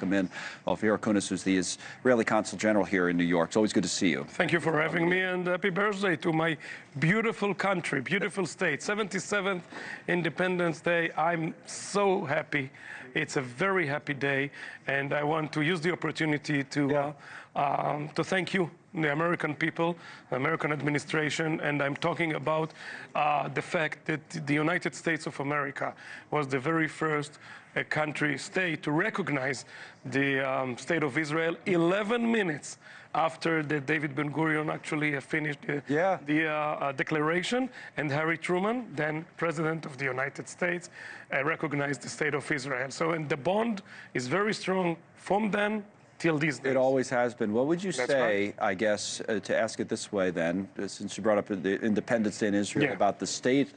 Welcome in, Ofir Akunis, who's the Israeli Consul General here in New York. It's always good to see you. Thank you for having me, and happy birthday to my beautiful country, beautiful state. 77th Independence Day. I'm so happy. It's a very happy day, and I want to use the opportunity to thank you, the American people, the American administration, and I'm talking about the fact that the United States of America was the very first state to recognize the state of Israel 11 minutes after the David Ben-Gurion actually finished the declaration, and Harry Truman, then President of the United States, recognized the state of Israel. So, and the bond is very strong from then till these days. It always has been. What would you say, I guess, to ask it this way then, since you brought up the Independence Day in Israel, about the state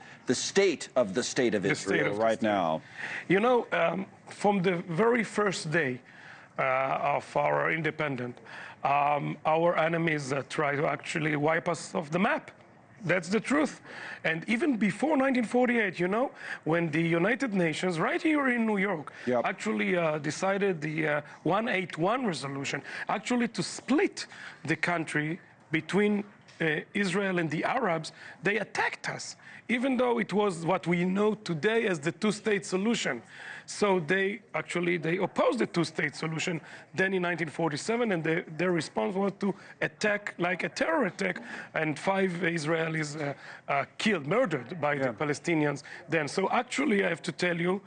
of the state of Israel right now? You know, from the very first day of our independence, our enemies try to actually wipe us off the map. That's the truth. And even before 1948, you know, when the United Nations, right here in New York, actually decided the 181 resolution, actually to split the country between Israel and the Arabs, they attacked us, even though it was what we know today as the two-state solution. So they opposed the two-state solution then in 1947, and their response was to attack like a terror attack, and 5 Israelis killed, murdered by the Palestinians then. So actually, I have to tell you,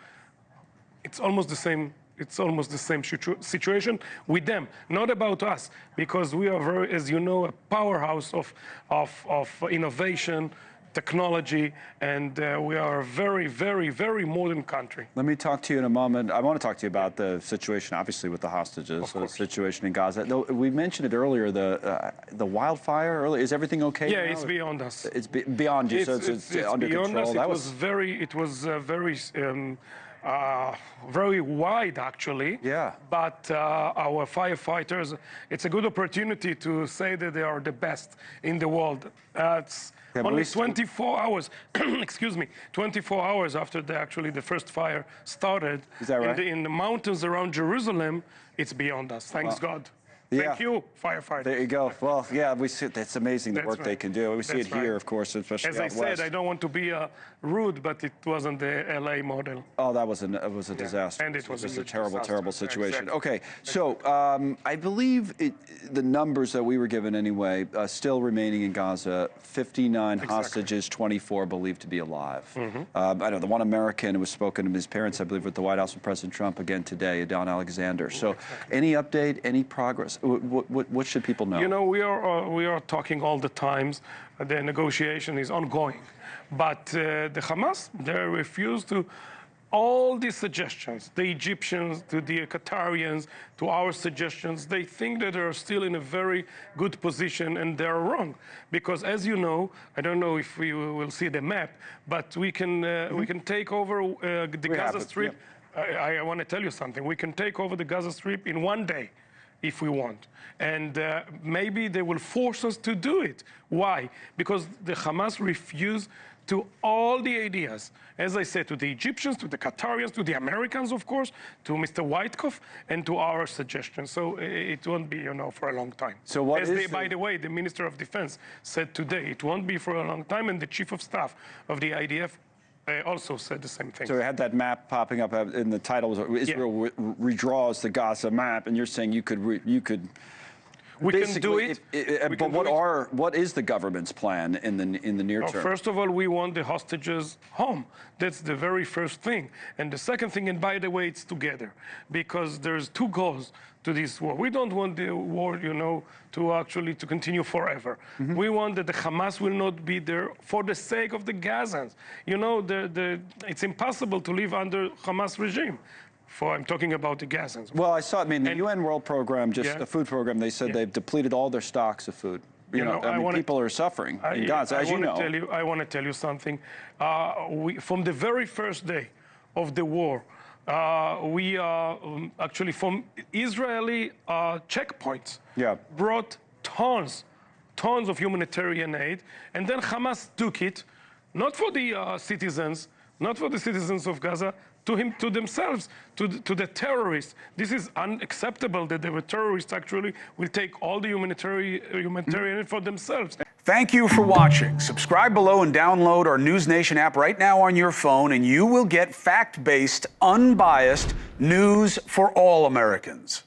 it's almost the same. It's almost the same situation with them, not about us, because we are very, as you know, a powerhouse of innovation, technology, and we are a very, very, very modern country. Let me talk to you in a moment. I want to talk to you about the situation, obviously, with the hostages, the situation in Gaza. Though we mentioned it earlier, the wildfire. Earlier, is everything okay? Yeah, now? it's beyond us. It's beyond you, so it's under beyond control. Us. It was very wide, actually. Yeah. But our firefighters, it's a good opportunity to say that they are the best in the world. It's only 24 hours, excuse me, 24 hours after the first fire started. Is that right? In the mountains around Jerusalem, it's beyond us. Thanks God. Thank you, firefighters. There you go. Well, yeah, we see it's amazing the work they can do. We see it here, of course, especially As I said, I don't want to be rude, but it wasn't the LA model. Oh, that was a disaster. And it was a terrible, terrible situation. Exactly. Okay, so I believe the numbers that we were given anyway, still remaining in Gaza, 59 hostages, 24 believed to be alive. I know the one American who was spoken to his parents, I believe, at the White House with President Trump again today, Don Alexander. So any update, any progress? What should people know? You know, we are talking all the time. The negotiation is ongoing, but the Hamas, they refuse to all these suggestions. The Egyptians, to the Qatarians, to our suggestions, they think that they're still in a very good position, and they're wrong. Because as you know, I don't know if we will see the map, but we can take over the Gaza Strip. I want to tell you something. We can take over the Gaza Strip in 1 day, if we want. And maybe they will force us to do it. Why? Because the Hamas refuse to all the ideas, as I said, to the Egyptians, to the Qatarians, to the Americans, of course, to Mr. Witkoff, and to our suggestions. So it won't be, you know, for a long time. So what by the way, the Minister of Defense said today, it won't be for a long time, and the Chief of Staff of the IDF also said the same thing. So we had that map popping up in the title, Israel redraws the Gaza map, and you're saying you could we can do it. But what is the government's plan in the near term? First of all, we want the hostages home. That's the very first thing. And the second thing, and by the way, it's together, because there's 2 goals to this war. We don't want the war, you know, to continue forever. We want that the Hamas will not be there for the sake of the Gazans. You know, it's impossible to live under Hamas regime. I'm talking about the Gazans. Well, I saw, I mean, the UN World Program, the food program, they said they've depleted all their stocks of food. You know, I mean, people are suffering in Gaza, as you know. I want to tell you something. From the very first day of the war, we actually, from Israeli checkpoints, brought tons of humanitarian aid, and then Hamas took it, not for the citizens, not for the citizens of Gaza, to themselves, to the terrorists. This is unacceptable that the terrorists actually will take all the humanitarian for themselves. Thank you for watching. Subscribe below and download our NewsNation app right now on your phone, and you will get fact-based, unbiased news for all Americans.